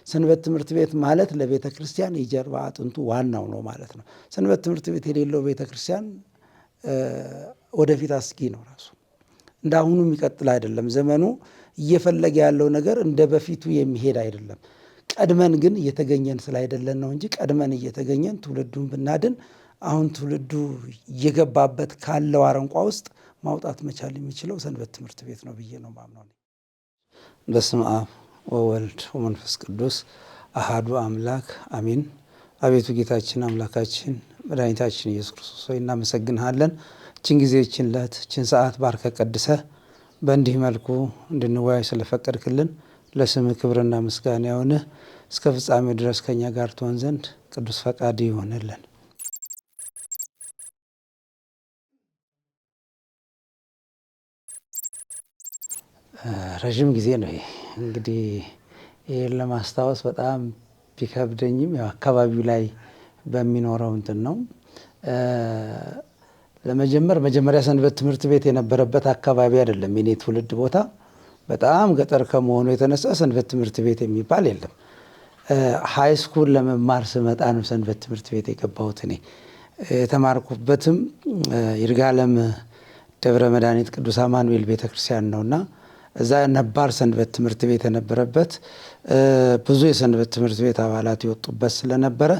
ሰንበት ትምህርት ቤት ማለት ለቤተ ክርስቲያን የጀርባ አጥንቱ ዋናው ነው ማለት ነው። ሰንበት ትምህርት ቤት የሌለው ቤተ ክርስቲያን ወደፊት አስጊ ነው። ራሱ እንደ አሁኑ የሚቀጥል አይደለም። ዘመኑ እየፈለገ ያለው ነገር እንደ በፊቱ የሚሄድ አይደለም። ቀድመን ግን እየተገኘን ስላይደለን ነው እንጂ ቀድመን እየተገኘን ትውልዱን ብናድን አሁን ትውልዱ እየገባበት ካለው አረንቋ ውስጥ ማውጣት መቻል የሚችለው ሰንበት ትምህርት ቤት ነው ብዬ ነው ማምነው። በስመ አብ ወወልድ ወመንፈስ ቅዱስ አሃዱ አምላክ አሚን። አቤቱ ጌታችን አምላካችን መድኃኒታችን ኢየሱስ ክርስቶስ ሆይ እናመሰግንሃለን። እችን ጊዜ እችን ዕለት እችን ሰዓት ባርከ ቀድሰ በእንዲህ መልኩ እንድንወያይ ስለፈቀድክልን ለስምህ ክብርና ምስጋና ይሁንህ። እስከ ፍጻሜው ድረስ ከኛ ጋር ትሆን ዘንድ ቅዱስ ፈቃድ ይሆንልን። ረዥም ጊዜ ነው እንግዲህ ይህን ለማስታወስ በጣም ቢከብደኝም ያው አካባቢው ላይ በሚኖረው እንትን ነው። መጀመሪያ ሰንበት ትምህርት ቤት የነበረበት አካባቢ አይደለም የኔ ትውልድ ቦታ። በጣም ገጠር ከመሆኑ የተነሳ ሰንበት ትምህርት ቤት የሚባል የለም። ሃይ ስኩል ለመማር ስመጣ ነው ሰንበት ትምህርት ቤት የገባሁት። እኔ የተማርኩበትም ይርጋለም ደብረ መድኃኒት ቅዱስ አማኑኤል ቤተክርስቲያን ነውና እዛ ነባር ሰንበት ትምህርት ቤት የነበረበት ብዙ የሰንበት ትምህርት ቤት አባላት የወጡበት ስለነበረ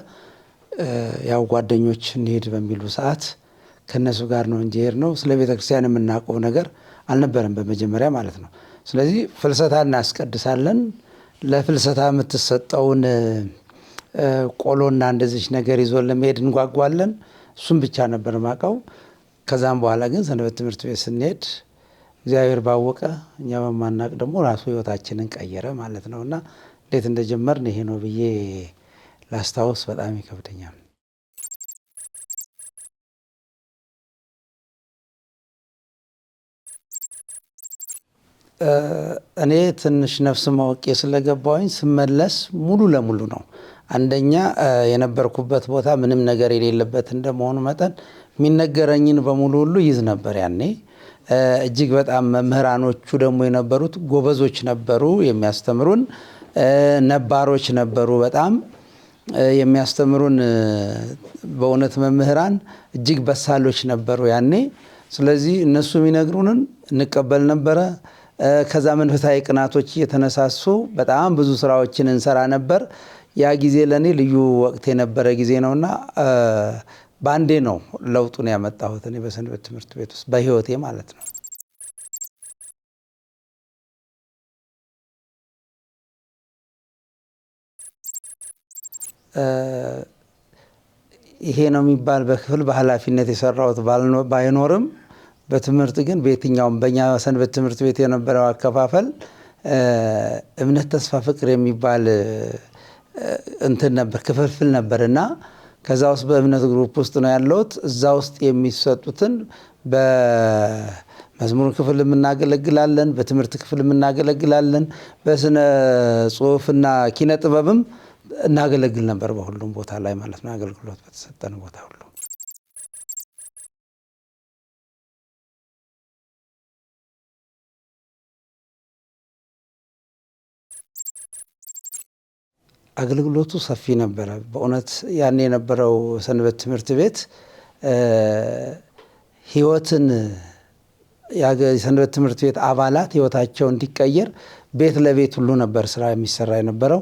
ያው ጓደኞች እንሄድ በሚሉ ሰዓት ከነሱ ጋር ነው እንጂ ሄድነው። ስለ ቤተክርስቲያን የምናውቀው ነገር አልነበረም በመጀመሪያ ማለት ነው። ስለዚህ ፍልሰታ እናስቀድሳለን። ለፍልሰታ የምትሰጠውን ቆሎና እንደዚህ ነገር ይዞ ለመሄድ እንጓጓለን። እሱም ብቻ ነበር ማውቀው። ከዛም በኋላ ግን ሰንበት ትምህርት ቤት ስንሄድ እግዚአብሔር ባወቀ እኛ በማናቅ ደግሞ ራሱ ህይወታችንን ቀየረ ማለት ነውና እንዴት እንደጀመርን ይሄ ነው ብዬ ላስታውስ በጣም ይከብደኛል። እኔ ትንሽ ነፍስ ማወቄ ስለገባኝ ስመለስ ሙሉ ለሙሉ ነው። አንደኛ የነበርኩበት ቦታ ምንም ነገር የሌለበት እንደመሆኑ መጠን የሚነገረኝን በሙሉ ሁሉ ይዝ ነበር። ያኔ እጅግ በጣም መምህራኖቹ ደግሞ የነበሩት ጎበዞች ነበሩ፣ የሚያስተምሩን ነባሮች ነበሩ፣ በጣም የሚያስተምሩን በእውነት መምህራን እጅግ በሳሎች ነበሩ ያኔ። ስለዚህ እነሱ የሚነግሩንን እንቀበል ነበረ። ከዛ መንፈሳዊ ቅናቶች እየተነሳሱ በጣም ብዙ ስራዎችን እንሰራ ነበር። ያ ጊዜ ለኔ ልዩ ወቅት የነበረ ጊዜ ነውና ባንዴ ነው ለውጡን ያመጣሁት እኔ በሰንበት ትምህርት ቤት ውስጥ በህይወቴ ማለት ነው። ይሄ ነው የሚባል በክፍል በኃላፊነት የሰራሁት ባይኖርም በትምህርት ግን በየትኛውም በእኛ ሰንበት ትምህርት ቤት የነበረው አከፋፈል እምነት፣ ተስፋ፣ ፍቅር የሚባል እንትን ነበር፣ ክፍፍል ነበርና ከዛ ውስጥ በእምነት ግሩፕ ውስጥ ነው ያለሁት። እዛ ውስጥ የሚሰጡትን በመዝሙር ክፍል እናገለግላለን፣ በትምህርት ክፍል እናገለግላለን፣ በስነ ጽሁፍና ኪነ ጥበብም እናገለግል ነበር። በሁሉም ቦታ ላይ ማለት ነው፣ አገልግሎት በተሰጠን ቦታ ሁሉ። አገልግሎቱ ሰፊ ነበረ በእውነት። ያን የነበረው ሰንበት ትምህርት ቤት ህይወትን የሰንበት ትምህርት ቤት አባላት ህይወታቸው እንዲቀየር ቤት ለቤት ሁሉ ነበር ስራ የሚሰራ የነበረው።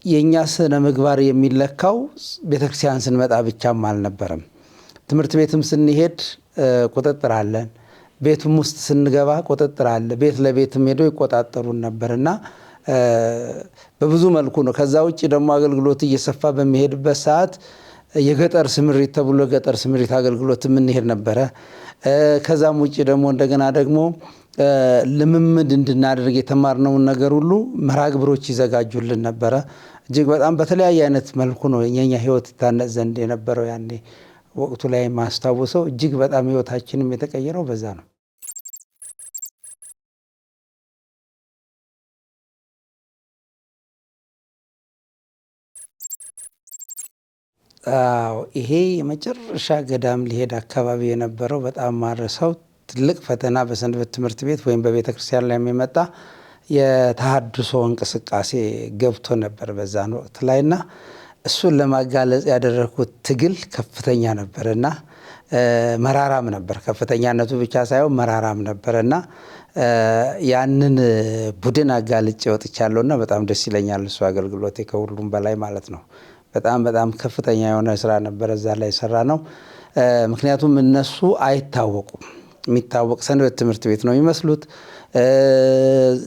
የኛ ስነ ምግባር የሚለካው ቤተክርስቲያን ስንመጣ ብቻም አልነበረም። ትምህርት ቤትም ስንሄድ ቁጥጥር አለን፣ ቤቱም ውስጥ ስንገባ ቁጥጥር አለ። ቤት ለቤትም ሄደው ይቆጣጠሩን ነበርና በብዙ መልኩ ነው። ከዛ ውጪ ደግሞ አገልግሎት እየሰፋ በሚሄድበት ሰዓት የገጠር ስምሪት ተብሎ ገጠር ስምሪት አገልግሎት የምንሄድ ነበረ። ከዛም ውጪ ደግሞ እንደገና ደግሞ ልምምድ እንድናደርግ የተማርነውን ነገር ሁሉ መርሃ ግብሮች ይዘጋጁልን ነበረ። እጅግ በጣም በተለያየ አይነት መልኩ ነው የኛ ህይወት ይታነጽ ዘንድ የነበረው። ያኔ ወቅቱ ላይ ማስታወሰው እጅግ በጣም ህይወታችንም የተቀየረው በዛ ነው። ይሄ የመጨረሻ ገዳም ሊሄድ አካባቢ የነበረው በጣም ማረሳው ትልቅ ፈተና በሰንበት ትምህርት ቤት ወይም በቤተ ክርስቲያን ላይ የሚመጣ የተሃድሶ እንቅስቃሴ ገብቶ ነበር በዛን ወቅት ላይና እሱን ለማጋለጽ ያደረግኩት ትግል ከፍተኛ ነበርና መራራም ነበር። ከፍተኛነቱ ብቻ ሳይሆን መራራም ነበርና ያንን ቡድን አጋልጬ ወጥቻለሁና በጣም ደስ ይለኛል። እሱ አገልግሎቴ ከሁሉም በላይ ማለት ነው። በጣም ከፍተኛ የሆነ ስራ ነበር እዛ ላይ የሰራ ነው። ምክንያቱም እነሱ አይታወቁም። የሚታወቅ ሰንበት ትምህርት ቤት ነው የሚመስሉት።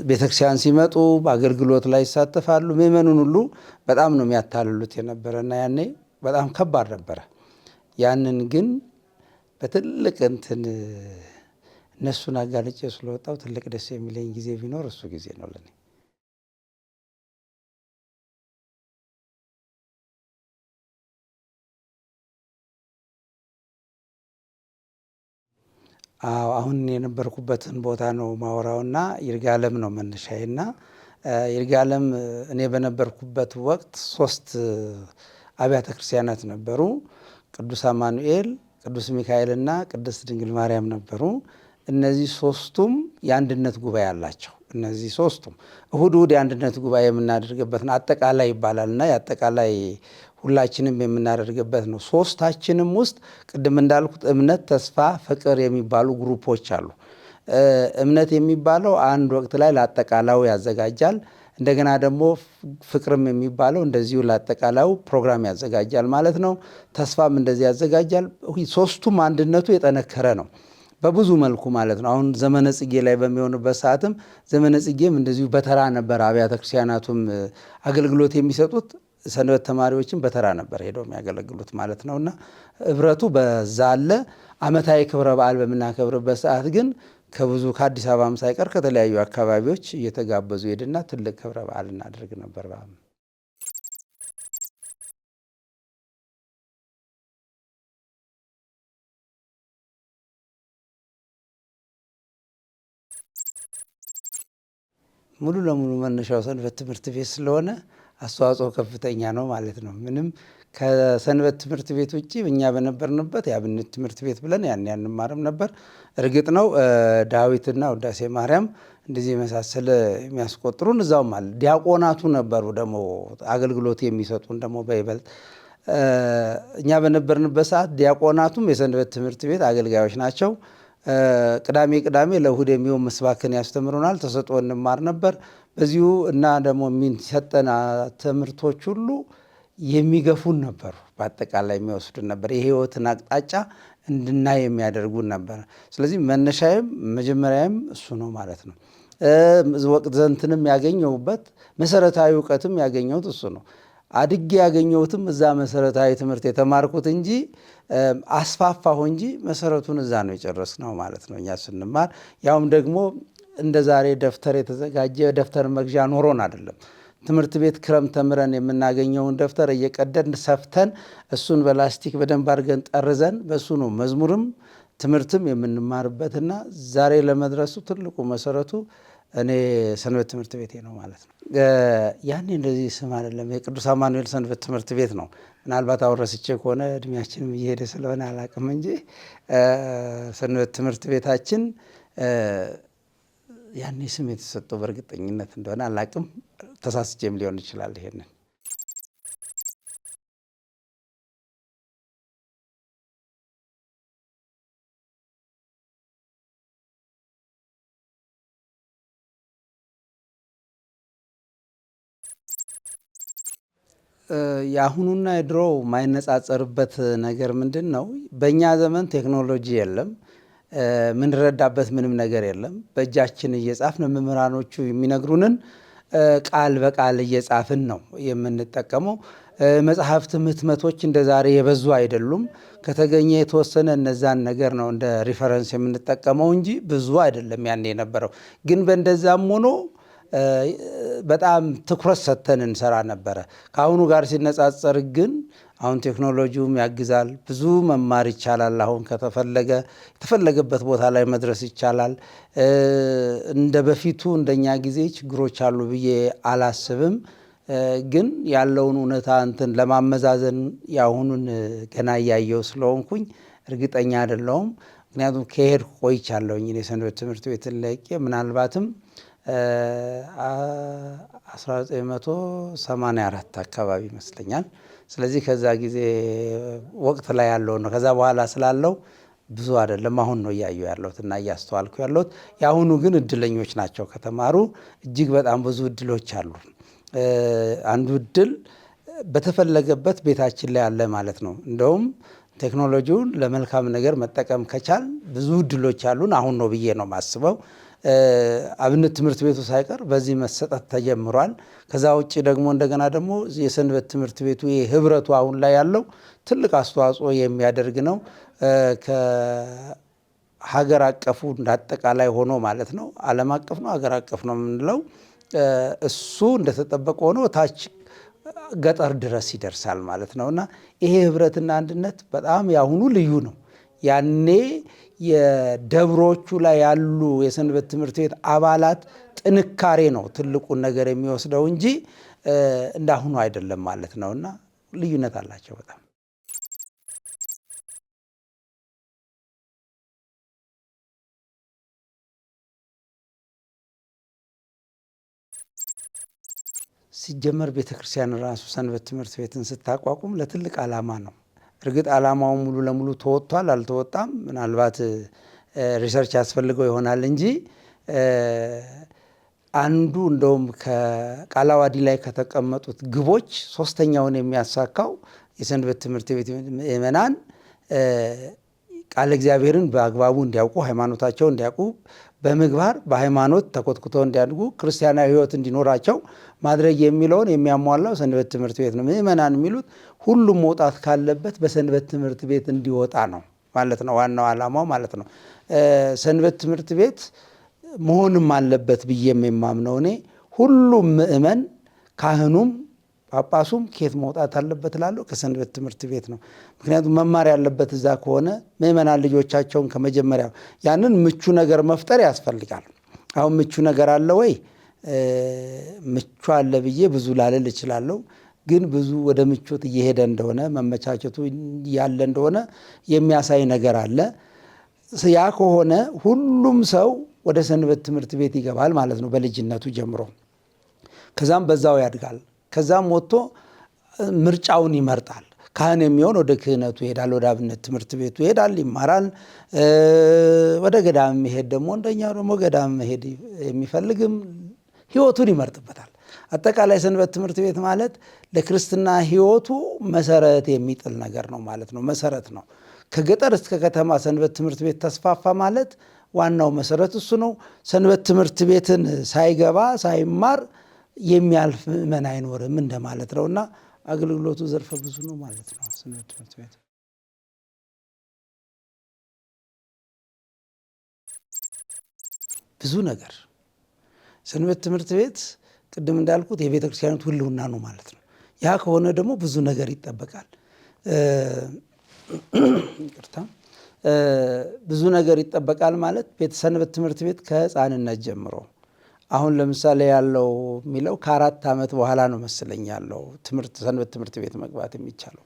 ቤተክርስቲያን ሲመጡ በአገልግሎት ላይ ይሳተፋሉ። ምእመኑን ሁሉ በጣም ነው የሚያታልሉት የነበረና ያኔ በጣም ከባድ ነበረ። ያንን ግን በትልቅ እነሱን አጋልጬ ስለወጣው ትልቅ ደስ የሚለኝ ጊዜ ቢኖር እሱ ጊዜ ነው ለኔ። አሁን የነበርኩበትን ቦታ ነው ማወራውና ይርጋለም ነው መነሻዬና ይርጋለም እኔ በነበርኩበት ወቅት 3 አብያተ ክርስቲያናት ነበሩ። ቅዱስ አማኑኤል፣ ቅዱስ ሚካኤልና ቅድስት ድንግል ማርያም ነበሩ። እነዚህ 3ቱም የአንድነት ጉባኤ አላቸው። እነዚህ 3ቱም እሁድ የአንድነት ጉባኤ የምናደርግበት ነው። አጠቃላይ ይባላልና የአጠቃላይ ሁላችንም የምናደርግበት ነው። 3ታችንም ውስጥ ቅድም እንዳልኩት እምነት፣ ተስፋ፣ ፍቅር የሚባሉ ግሩፖች አሉ። እምነት የሚባለው አንድ ወቅት ላይ ለአጠቃላዩ ያዘጋጃል። እንደገና ደግሞ ፍቅርም የሚባለው እንደዚሁ ለአጠቃላዩ ፕሮግራም ያዘጋጃል ማለት ነው። ተስፋም እንደዚህ ያዘጋጃል። 3ቱም አንድነቱ የጠነከረ ነው በብዙ መልኩ ማለት ነው። አሁን ዘመነ ጽጌ ላይ በሚሆንበት ሰዓትም ዘመነ ጽጌም እንደዚሁ በተራ ነበር አብያተ ክርስቲያናቱም አገልግሎት የሚሰጡት። ሰንበት ተማሪዎችን በተራ ነበር ሄደው የሚያገለግሉት ማለት ነውና ህብረቱ በዛ አለ። ዓመታዊ ክብረ በዓል በምናከብርበት ሰዓት ግን ከብዙ ከአዲስ አበባም ሳይቀር ከተለያዩ አካባቢዎች እየተጋበዙ ሄድና ትልቅ ክብረ በዓል እናደርግ ነበር። ሙሉ ለሙሉ መነሻው ሰንበት ትምህርት ቤት ስለሆነ አስተዋጽኦ ከፍተኛ ነው ማለት ነው። ምንም ከሰንበት ትምህርት ቤት ውጭ እኛ በነበርንበት የአብነት ትምህርት ቤት ብለን ያን እንማርም ነበር። እርግጥ ነው ዳዊትና ውዳሴ ማርያም እንደዚህ የመሳሰለ የሚያስቆጥሩን እዛውም አለ። ዲያቆናቱ ነበሩ ደግሞ አገልግሎት የሚሰጡን ደግሞ በይበልጥ እኛ በነበርንበት ሰዓት ዲያቆናቱም የሰንበት ትምህርት ቤት አገልጋዮች ናቸው። ቅዳሜ ለእሁድ የሚሆን ምስባክን ያስተምሩናል። ተሰጥኦ እንማር ነበር በዚሁ እና ደግሞ የሚሰጠን ትምህርቶች ሁሉ የሚገፉን ነበሩ። በአጠቃላይ የሚወስዱን ነበር። የህይወትን አቅጣጫ እንድናይ የሚያደርጉን ነበር። ስለዚህ መነሻዬም መጀመሪያም እሱ ነው ማለት ነው። ወቅት ዘንትንም ያገኘሁበት መሰረታዊ እውቀትም ያገኘሁት እሱ ነው። አድጌ ያገኘሁትም እዛ መሰረታዊ ትምህርት የተማርኩት እንጂ አስፋፋሁ እንጂ መሰረቱን እዛ ነው የጨረስነው ማለት ነው። እኛ ስንማር ያውም ደግሞ እንደ ዛሬ ደብተር የተዘጋጀ ደብተር መግዣ ኖሮን አይደለም። ትምህርት ቤት ክረምት ተምረን የምናገኘውን ደብተር እየቀደድን ሰፍተን እሱን በላስቲክ በደንብ አድርገን ጠርዘን በሱ ነው መዝሙርም ትምህርትም የምንማርበትና ዛሬ ለመድረሱ ትልቁ መሰረቱ እኔ ሰንበት ትምህርት ቤቴ ነው ማለት ነው። ያኔ እንደዚህ ስም አይደለም፣ የቅዱስ አማኑኤል ሰንበት ትምህርት ቤት ነው። ምናልባት አሁን ረስቼ ከሆነ እድሜያችንም እየሄደ ስለሆነ አላቅም እንጂ ሰንበት ትምህርት ቤታችን ያኔ ስም የተሰጠው በእርግጠኝነት እንደሆነ አላቅም። ተሳስቼም ሊሆን ይችላል። ይሄንን የአሁኑና የድሮው ማይነጻጸርበት ነገር ምንድን ነው? በእኛ ዘመን ቴክኖሎጂ የለም፣ ምንረዳበት ምንም ነገር የለም። በእጃችን እየጻፍን መምህራኖቹ የሚነግሩንን ቃል በቃል እየጻፍን ነው የምንጠቀመው። መጽሐፍትም ህትመቶች እንደ ዛሬ የበዙ አይደሉም። ከተገኘ የተወሰነ እነዛን ነገር ነው እንደ ሪፈረንስ የምንጠቀመው እንጂ ብዙ አይደለም ያኔ የነበረው። ግን በእንደዛም ሆኖ በጣም ትኩረት ሰጥተን እንሰራ ነበረ። ከአሁኑ ጋር ሲነጻጸር ግን አሁን ቴክኖሎጂውም ያግዛል። ብዙ መማር ይቻላል። አሁን ከተፈለገ የተፈለገበት ቦታ ላይ መድረስ ይቻላል። እንደ በፊቱ እንደኛ ጊዜ ችግሮች አሉ ብዬ አላስብም። ግን ያለውን እውነታ እንትን ለማመዛዘን ያሁኑን ገና እያየው ስለሆንኩኝ እርግጠኛ አይደለሁም። ምክንያቱም ከሄድኩ ቆይቻለሁኝ። እኔ ሰንበት ትምህርት ቤትን ለቄ ምናልባትም 1984 አካባቢ ይመስለኛል። ስለዚህ ከዛ ጊዜ ወቅት ላይ ያለው ነው። ከዛ በኋላ ስላለው ብዙ አይደለም። አሁን ነው እያየሁ ያለሁት እና እያስተዋልኩ ያለሁት። የአሁኑ ግን እድለኞች ናቸው ከተማሩ። እጅግ በጣም ብዙ እድሎች አሉ። አንዱ እድል በተፈለገበት ቤታችን ላይ አለ ማለት ነው። እንደውም ቴክኖሎጂውን ለመልካም ነገር መጠቀም ከቻል ብዙ እድሎች አሉን አሁን ነው ብዬ ነው የማስበው። አብነት ትምህርት ቤቱ ሳይቀር በዚህ መሰጠት ተጀምሯል። ከዛ ውጭ ደግሞ እንደገና ደግሞ የሰንበት ትምህርት ቤቱ ህብረቱ አሁን ላይ ያለው ትልቅ አስተዋጽኦ የሚያደርግ ነው። ከሀገር አቀፉ እንዳጠቃላይ ሆኖ ማለት ነው። ዓለም አቀፍ ነው ሀገር አቀፍ ነው የምንለው እሱ እንደተጠበቀ ሆኖ ታች ገጠር ድረስ ይደርሳል ማለት ነው። እና ይሄ ህብረትና አንድነት በጣም ያሁኑ ልዩ ነው። ያኔ የደብሮቹ ላይ ያሉ የሰንበት ትምህርት ቤት አባላት ጥንካሬ ነው ትልቁን ነገር የሚወስደው እንጂ እንዳሁኑ አይደለም ማለት ነው። እና ልዩነት አላቸው በጣም። ሲጀመር ቤተክርስቲያን ራሱ ሰንበት ትምህርት ቤትን ስታቋቁም ለትልቅ ዓላማ ነው። እርግጥ ዓላማውን ሙሉ ለሙሉ ተወጥቷል አልተወጣም፣ ምናልባት ሪሰርች ያስፈልገው ይሆናል እንጂ አንዱ እንደውም ከቃለ ዓዋዲ ላይ ከተቀመጡት ግቦች ሶስተኛውን የሚያሳካው የሰንበት ትምህርት ቤት ምእመናን ቃለ እግዚአብሔርን በአግባቡ እንዲያውቁ፣ ሃይማኖታቸው እንዲያውቁ፣ በምግባር በሃይማኖት ተኮትኩተው እንዲያድጉ፣ ክርስቲያናዊ ሕይወት እንዲኖራቸው ማድረግ የሚለውን የሚያሟላው ሰንበት ትምህርት ቤት ነው። ምእመናን የሚሉት ሁሉም መውጣት ካለበት በሰንበት ትምህርት ቤት እንዲወጣ ነው ማለት ነው፣ ዋናው ዓላማው ማለት ነው። ሰንበት ትምህርት ቤት መሆንም አለበት ብዬ የማምነው እኔ ሁሉም ምእመን ካህኑም ጳጳሱም ከየት መውጣት አለበት እላለሁ? ከሰንበት ትምህርት ቤት ነው። ምክንያቱም መማር ያለበት እዛ ከሆነ ምእመናን ልጆቻቸውን ከመጀመሪያው ያንን ምቹ ነገር መፍጠር ያስፈልጋል። አሁን ምቹ ነገር አለ ወይ? ምቹ አለ ብዬ ብዙ ላልል እችላለሁ። ግን ብዙ ወደ ምቾት እየሄደ እንደሆነ መመቻቸቱ ያለ እንደሆነ የሚያሳይ ነገር አለ። ያ ከሆነ ሁሉም ሰው ወደ ሰንበት ትምህርት ቤት ይገባል ማለት ነው በልጅነቱ ጀምሮ። ከዛም በዛው ያድጋል። ከዛም ወጥቶ ምርጫውን ይመርጣል። ካህን የሚሆን ወደ ክህነቱ ይሄዳል፣ ወደ አብነት ትምህርት ቤቱ ይሄዳል፣ ይማራል። ወደ ገዳም መሄድ ደግሞ እንደኛው ደግሞ ገዳም መሄድ የሚፈልግም ሕይወቱን ይመርጥበታል። አጠቃላይ ሰንበት ትምህርት ቤት ማለት ለክርስትና ሕይወቱ መሰረት የሚጥል ነገር ነው ማለት ነው። መሰረት ነው። ከገጠር እስከ ከተማ ሰንበት ትምህርት ቤት ተስፋፋ ማለት ዋናው መሰረት እሱ ነው። ሰንበት ትምህርት ቤትን ሳይገባ ሳይማር የሚያልፍ ምእመን አይኖርም እንደማለት ነው። እና አገልግሎቱ ዘርፈ ብዙ ነው ማለት ነው ሰንበት ትምህርት ቤት። ብዙ ነገር ሰንበት ትምህርት ቤት ቅድም እንዳልኩት የቤተ ክርስቲያኒቱ ሕልውና ነው ማለት ነው። ያ ከሆነ ደግሞ ብዙ ነገር ይጠበቃል። ይቅርታ፣ ብዙ ነገር ይጠበቃል ማለት ሰንበት ትምህርት ቤት ከሕፃንነት ጀምሮ አሁን ለምሳሌ ያለው የሚለው ከ4 ዓመት በኋላ ነው መስለኝ ያለው ሰንበት ትምህርት ቤት መግባት የሚቻለው።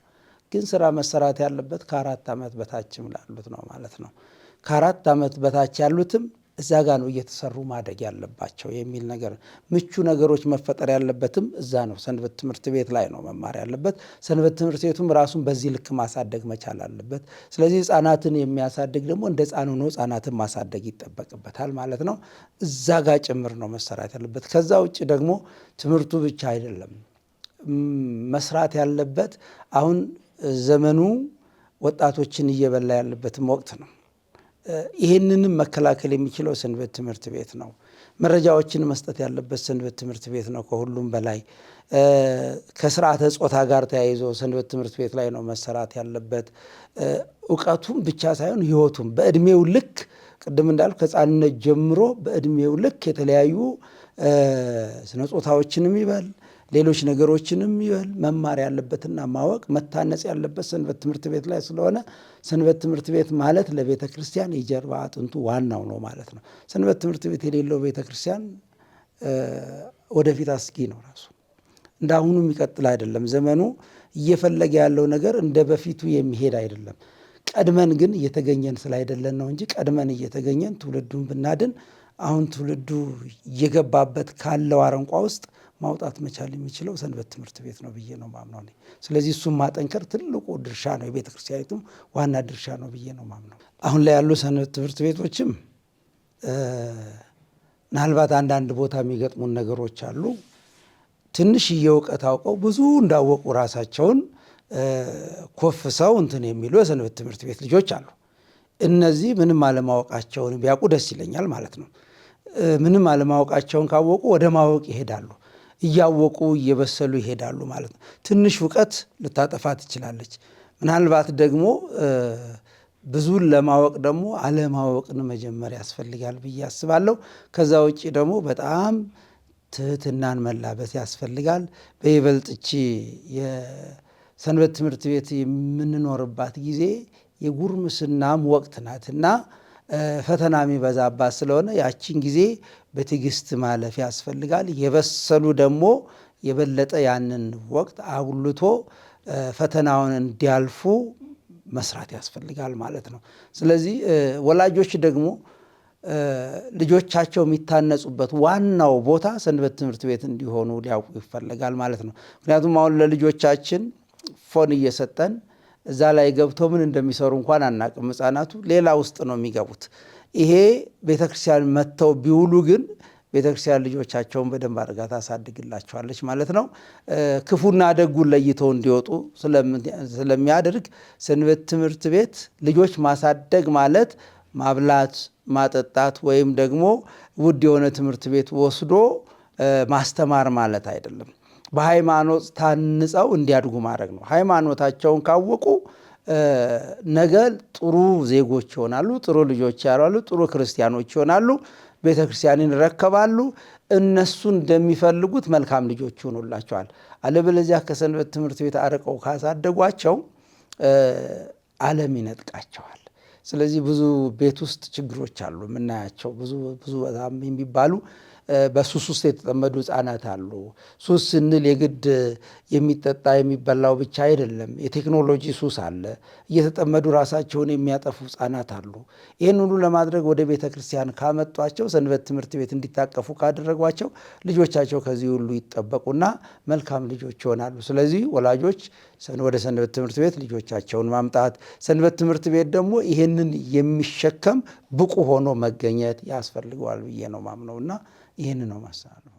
ግን ስራ መሰራት ያለበት ከ4 ዓመት በታችም ላሉት ነው ማለት ነው። ከ4 ዓመት በታች ያሉትም እዛ ጋር ነው እየተሰሩ ማደግ ያለባቸው የሚል ነገር። ምቹ ነገሮች መፈጠር ያለበትም እዛ ነው፣ ሰንበት ትምህርት ቤት ላይ ነው መማር ያለበት። ሰንበት ትምህርት ቤቱም ራሱን በዚህ ልክ ማሳደግ መቻል አለበት። ስለዚህ ሕፃናትን የሚያሳድግ ደግሞ እንደ ሕፃን ሆኖ ሕፃናትን ማሳደግ ይጠበቅበታል ማለት ነው። እዛ ጋር ጭምር ነው መሰራት ያለበት። ከዛ ውጭ ደግሞ ትምህርቱ ብቻ አይደለም መስራት ያለበት። አሁን ዘመኑ ወጣቶችን እየበላ ያለበትም ወቅት ነው። ይህንንም መከላከል የሚችለው ሰንበት ትምህርት ቤት ነው። መረጃዎችን መስጠት ያለበት ሰንበት ትምህርት ቤት ነው። ከሁሉም በላይ ከስርዓተ ጾታ ጋር ተያይዞ ሰንበት ትምህርት ቤት ላይ ነው መሰራት ያለበት። እውቀቱም ብቻ ሳይሆን ሕይወቱም በዕድሜው ልክ ቅድም እንዳልኩ ከሕፃንነት ጀምሮ በዕድሜው ልክ የተለያዩ ስነ ጾታዎችንም ይበል ሌሎች ነገሮችንም ይበል መማር ያለበትና ማወቅ መታነጽ ያለበት ሰንበት ትምህርት ቤት ላይ ስለሆነ ሰንበት ትምህርት ቤት ማለት ለቤተ ክርስቲያን የጀርባ አጥንቱ ዋናው ነው ማለት ነው። ሰንበት ትምህርት ቤት የሌለው ቤተ ክርስቲያን ወደፊት አስጊ ነው። ራሱ እንዳሁኑ የሚቀጥል አይደለም። ዘመኑ እየፈለገ ያለው ነገር እንደ በፊቱ የሚሄድ አይደለም። ቀድመን ግን እየተገኘን ስላይደለን ነው እንጂ ቀድመን እየተገኘን ትውልዱን ብናድን አሁን ትውልዱ እየገባበት ካለው አረንቋ ውስጥ ማውጣት መቻል የሚችለው ሰንበት ትምህርት ቤት ነው ብዬ ነው ማምነው። ስለዚህ እሱም ማጠንከር ትልቁ ድርሻ ነው፣ የቤተ ክርስቲያኒቱም ዋና ድርሻ ነው ብዬ ነው ማምነው። አሁን ላይ ያሉ ሰንበት ትምህርት ቤቶችም ምናልባት አንዳንድ ቦታ የሚገጥሙን ነገሮች አሉ። ትንሽዬ እውቀት አውቀው ብዙ እንዳወቁ ራሳቸውን ኮፍሰው እንትን የሚሉ የሰንበት ትምህርት ቤት ልጆች አሉ። እነዚህ ምንም አለማወቃቸውን ቢያውቁ ደስ ይለኛል ማለት ነው። ምንም አለማወቃቸውን ካወቁ ወደ ማወቅ ይሄዳሉ፣ እያወቁ እየበሰሉ ይሄዳሉ ማለት ነው። ትንሽ እውቀት ልታጠፋ ትችላለች። ምናልባት ደግሞ ብዙን ለማወቅ ደግሞ አለማወቅን መጀመር ያስፈልጋል ብዬ አስባለሁ። ከዛ ውጭ ደግሞ በጣም ትህትናን መላበስ ያስፈልጋል። በይበልጥ እቺ የሰንበት ትምህርት ቤት የምንኖርባት ጊዜ የጉርምስናም ወቅት ናትና ፈተና የሚበዛባት ስለሆነ ያቺን ጊዜ በትዕግስት ማለፍ ያስፈልጋል። የበሰሉ ደግሞ የበለጠ ያንን ወቅት አጉልቶ ፈተናውን እንዲያልፉ መስራት ያስፈልጋል ማለት ነው። ስለዚህ ወላጆች ደግሞ ልጆቻቸው የሚታነጹበት ዋናው ቦታ ሰንበት ትምህርት ቤት እንዲሆኑ ሊያውቁ ይፈልጋል ማለት ነው። ምክንያቱም አሁን ለልጆቻችን ፎን እየሰጠን እዛ ላይ ገብቶ ምን እንደሚሰሩ እንኳን አናቅም። ሕፃናቱ ሌላ ውስጥ ነው የሚገቡት። ይሄ ቤተክርስቲያን መጥተው ቢውሉ ግን ቤተክርስቲያን ልጆቻቸውን በደንብ አድርጋ ታሳድግላቸዋለች ማለት ነው። ክፉና ደጉን ለይተው እንዲወጡ ስለሚያደርግ ሰንበት ትምህርት ቤት ልጆች ማሳደግ ማለት ማብላት፣ ማጠጣት ወይም ደግሞ ውድ የሆነ ትምህርት ቤት ወስዶ ማስተማር ማለት አይደለም። በሃይማኖት ታንጸው እንዲያድጉ ማድረግ ነው። ሃይማኖታቸውን ካወቁ ነገ ጥሩ ዜጎች ይሆናሉ፣ ጥሩ ልጆች ያሉ፣ ጥሩ ክርስቲያኖች ይሆናሉ፣ ቤተ ክርስቲያንን ይረከባሉ። እነሱ እንደሚፈልጉት መልካም ልጆች ይሆኑላቸዋል። አለበለዚያ ከሰንበት ትምህርት ቤት አርቀው ካሳደጓቸው ዓለም ይነጥቃቸዋል። ስለዚህ ብዙ ቤት ውስጥ ችግሮች አሉ የምናያቸው። ብዙ በጣም የሚባሉ በሱስ ውስጥ የተጠመዱ ሕፃናት አሉ። ሱስ ስንል የግድ የሚጠጣ የሚበላው ብቻ አይደለም። የቴክኖሎጂ ሱስ አለ። እየተጠመዱ ራሳቸውን የሚያጠፉ ሕፃናት አሉ። ይህን ሁሉ ለማድረግ ወደ ቤተ ክርስቲያን ካመጧቸው፣ ሰንበት ትምህርት ቤት እንዲታቀፉ ካደረጓቸው ልጆቻቸው ከዚህ ሁሉ ይጠበቁና መልካም ልጆች ይሆናሉ። ስለዚህ ወላጆች ወደ ሰንበት ትምህርት ቤት ልጆቻቸውን ማምጣት፣ ሰንበት ትምህርት ቤት ደግሞ ይህንን የሚሸከም ብቁ ሆኖ መገኘት ያስፈልገዋል ብዬ ነው ማምነውና ይህን ነው ማሳለው።